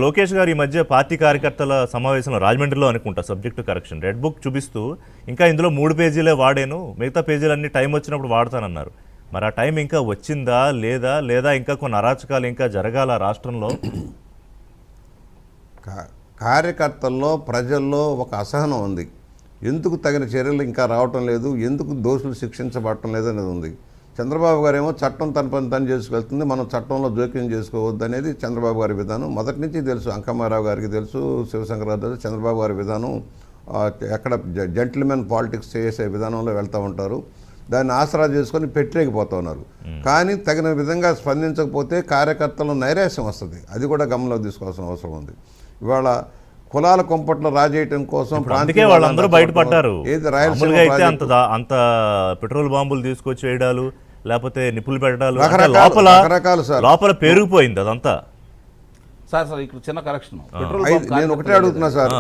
లోకేష్ గారు ఈ మధ్య పార్టీ కార్యకర్తల సమావేశంలో రాజమండ్రిలో అనుకుంటా సబ్జెక్టు కరెక్షన్ రెడ్ బుక్ చూపిస్తూ ఇంకా ఇందులో 3 పేజీలే వాడాను, మిగతా పేజీలన్నీ టైం వచ్చినప్పుడు వాడతానన్నారు. మరి ఆ టైం ఇంకా వచ్చిందా లేదా ఇంకా కొన్ని అరాచకాలు ఇంకా జరగాల రాష్ట్రంలో? కార్యకర్తల్లో ప్రజల్లో ఒక అసహనం ఉంది. ఎందుకు తగిన చర్యలు ఇంకా రావటం లేదు, ఎందుకు దోషులు శిక్షించబడటం లేదు అనేది ఉంది. చంద్రబాబు గారు ఏమో చట్టం తన పని తను చేసుకెళ్తుంది, మనం చట్టంలో జోక్యం చేసుకోవద్దు అనేది చంద్రబాబు గారి విధానం. మొదటి నుంచి తెలుసు, అంకమ్మారావు గారికి తెలుసు, శివశంకరరావు తెలుసు. చంద్రబాబు గారి విధానం ఎక్కడ జెంటిల్మెన్ పాలిటిక్స్ చేసే విధానంలో వెళ్తూ ఉంటారు. దాన్ని ఆసరా చేసుకొని పెట్టలేకపోతూ ఉన్నారు. కానీ తగిన విధంగా స్పందించకపోతే కార్యకర్తలు నైరాశ్యం వస్తుంది. అది కూడా గమనంలో తీసుకోవాల్సిన అవసరం ఉంది. ఇవాళ కులాల కొంపట్లో రాజేయటం కోసం వాళ్ళందరూ బయటపడ్డారు. అంత పెట్రోల్ బాంబులు తీసుకొచ్చి వేయడాలు, లేకపోతే నిప్పులు పెట్టడాలు, లోపల పెరిగిపోయింది అదంతా. సార్ ఇక్కడ చిన్న కరెక్షన్, నేను ఒకటే అడుగుతున్నా సార్,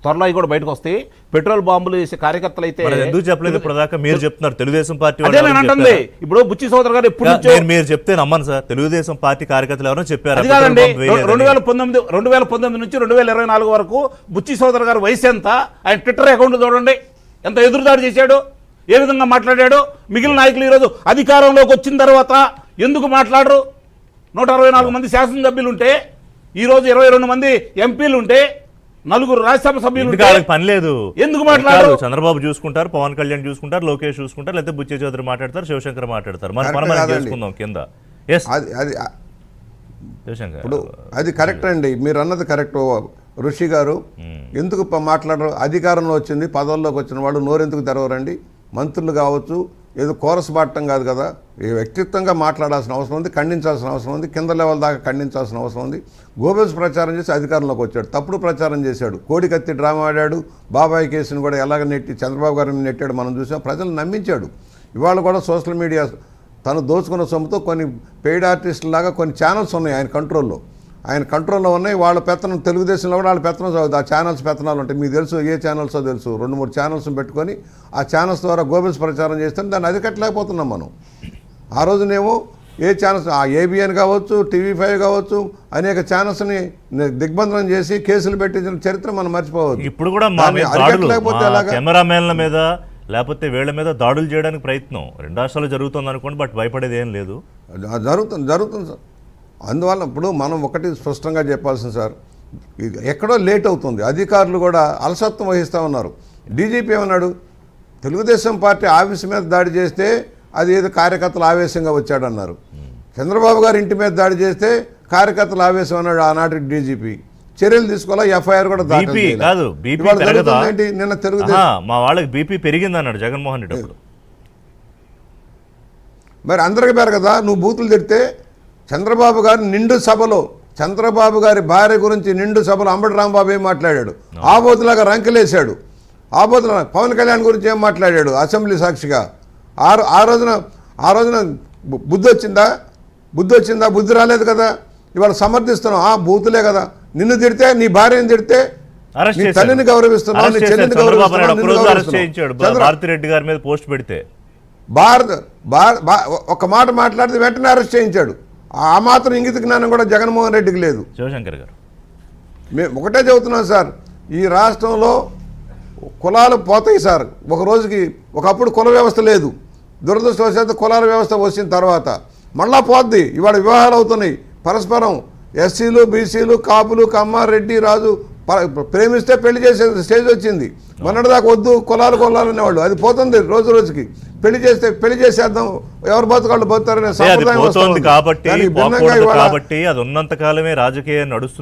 త్వరలో కూడా బయటకు వస్తాయి. పెట్రోల్ బాంబులు వేసే కార్యకర్తలు అయితే ఎందుకు చెప్పలేదు ఇప్పటిదాకా? మీరు చెప్తున్నారు తెలుగుదేశం పార్టీ అంటుంది. ఇప్పుడు బుచ్చి సోదరు గారు ఎప్పుడు మీరు చెప్తే నమ్మను సార్. తెలుగుదేశం పార్టీ కార్యకర్తలు ఎవరో చెప్పారు. 2019 నుంచి 2024 వరకు బుచ్చి సోదరు గారు వయసు ఎంత, ఆయన ట్విట్టర్ అకౌంట్ చూడండి, ఎంత ఎదురుదాడి చేశాడు, ఏ విధంగా మాట్లాడాడు. మిగిలిన నాయకులు ఈరోజు అధికారంలోకి వచ్చిన తర్వాత ఎందుకు మాట్లాడరు? 164 మంది శాసనసభ్యులు ఉంటే, ఈరోజు 22 మంది ఎంపీలు ఉంటే, 4 రాజ్యసభ సభ్యులు ఉంటే పని లేదు. ఎందుకు మాట్లాడరు? చంద్రబాబు చూసుకుంటారు, పవన్ కళ్యాణ్ చూసుకుంటారు, లోకేష్ చూసుకుంటారు, లేకపోతే బుచ్చే చౌదరి మాట్లాడతారు, శివశంకర్ మాట్లాడతారు. మన మనం చేసుకుందాం కింద. ఇప్పుడు అది కరెక్ట్ అండి, మీరు అన్నది కరెక్ట్. ఋషి గారు ఎందుకు మాట్లాడరు? అధికారంలో వచ్చింది, పదవుల్లోకి వచ్చిన వాళ్ళు నోరెందుకు తెరవరండి? మంత్రులు కావచ్చు, ఏదో కోరస్ పాడటం కాదు కదా, వ్యక్తిత్వంగా మాట్లాడాల్సిన అవసరం ఉంది, ఖండించాల్సిన అవసరం ఉంది, కింద లెవెల్ దాకా ఖండించాల్సిన అవసరం ఉంది. గోబెల్స్ ప్రచారం చేసి అధికారంలోకి వచ్చాడు, తప్పుడు ప్రచారం చేశాడు, కోడికత్తి డ్రామా ఆడాడు, బాబాయ్ కేసును కూడా ఎలాగ నెట్టి చంద్రబాబు గారిని నెట్టాడు మనం చూసాం, ప్రజలు నమ్మించాడు. ఇవాళ కూడా సోషల్ మీడియా తను దోచుకున్న సొమ్ముతో కొన్ని పెయిడ్ ఆర్టిస్టులాగా కొన్ని ఛానల్స్ ఉన్నాయి ఆయన కంట్రోల్లో, ఉన్నాయి. వాళ్ళ పెత్తనం తెలుగుదేశంలో కూడా వాళ్ళ పెత్తనం చదువుతుంది. ఆ ఛానల్స్ పెత్తనాలు ఉంటాయి, మీకు తెలుసు ఏ ఛానల్సో తెలుసు. 2-3 ఛానల్స్ పెట్టుకొని ఆ ఛానల్స్ ద్వారా గోబెల్స్ ప్రచారం చేస్తే దాన్ని అరికట్టలేకపోతున్నాం మనం. ఆ రోజునేమో ఏ ఛానల్స్, ఆ ఏబిఎన్ కావచ్చు, TV5 కావచ్చు, అనేక ఛానల్స్ని దిగ్బంధనం చేసి కేసులు పెట్టించిన చరిత్ర మనం మర్చిపోవద్దు. ఇప్పుడు కూడా కెమెరామెన్ల మీద లేకపోతే వీళ్ళ మీద దాడులు చేయడానికి ప్రయత్నం 2 రాష్ట్రాలు జరుగుతుంది అనుకోండి, బట్ భయపడేది ఏం లేదు. జరుగుతుంది సార్. అందువల్ల ఇప్పుడు మనం ఒకటి స్పష్టంగా చెప్పాల్సింది సార్, ఎక్కడో లేట్ అవుతుంది. అధికారులు కూడా అలసత్వం వహిస్తూ ఉన్నారు. డీజీపీ ఏమన్నాడు? తెలుగుదేశం పార్టీ ఆఫీసు మీద దాడి చేస్తే అది ఏదో కార్యకర్తలు ఆవేశంగా వచ్చాడన్నారు. చంద్రబాబు గారి ఇంటి మీద దాడి చేస్తే కార్యకర్తలు ఆవేశం అన్నాడు ఆనాటి డీజీపీ. చర్యలు తీసుకోవాలా, ఎఫ్ఐఆర్ కూడా నిన్న తెలుగుదేశం మా వాళ్ళకి బీపీ పెరిగింది అన్నాడు జగన్మోహన్ రెడ్డి. అప్పుడు మరి అందరికీ పెరగదా? నువ్వు బూతులు తిడితే చంద్రబాబు గారు నిండు సభలో, చంద్రబాబు గారి భార్య గురించి నిండు సభలో అంబటి రాంబాబు ఏం మాట్లాడాడు? ఆబోతులాగా రంకెలేశాడు. ఆబోతులా పవన్ కళ్యాణ్ గురించి ఏం మాట్లాడాడు అసెంబ్లీ సాక్షిగా? ఆ రోజున బుద్ధి వచ్చిందా? బుద్ధి రాలేదు కదా. ఇవాళ సమర్థిస్తున్నాం, బూతులే కదా. నిన్ను తిడితే, నీ భార్యను తిడితే నీ తల్లిని గౌరవిస్తున్నావు, నీ చెల్లిని గౌరవిస్తున్నావు. భారతిరెడ్డి గారి మీద పోస్ట్ పెడితే ఒక మాట మాట్లాడితే వెంటనే అరెస్ట్ చేయించాడు. ఆ మాత్రం ఇంగిత జ్ఞానం కూడా జగన్మోహన్ రెడ్డికి లేదు. శివశంకర్ గారు మేము ఒకటే చెబుతున్నాం సార్, ఈ రాష్ట్రంలో కులాలు పోతాయి సార్. ఒకప్పుడు కుల వ్యవస్థ లేదు, దురదృష్టవశాత్తు కులాల వ్యవస్థ వచ్చిన తర్వాత మళ్ళా పోద్ది. ఇవాళ వివాహాలు అవుతున్నాయి పరస్పరం. ఎస్సీలు, బీసీలు, కాపులు, కమ్మ, రెడ్డి, రాజు ప్రేమిస్తే పెళ్లి చేసే స్టేజ్ వచ్చింది. మొన్నటిదాకా వద్దు కులాలు అనేవాళ్ళు, అది పోతుంది రోజు రోజుకి. పెళ్లి చేసేద్దాం, ఎవరు బతుకాళ్ళు బతుతారనే సంప్రదాయం కాబట్టి అది ఉన్నంత కాలమే రాజకీయం నడుస్తుంది.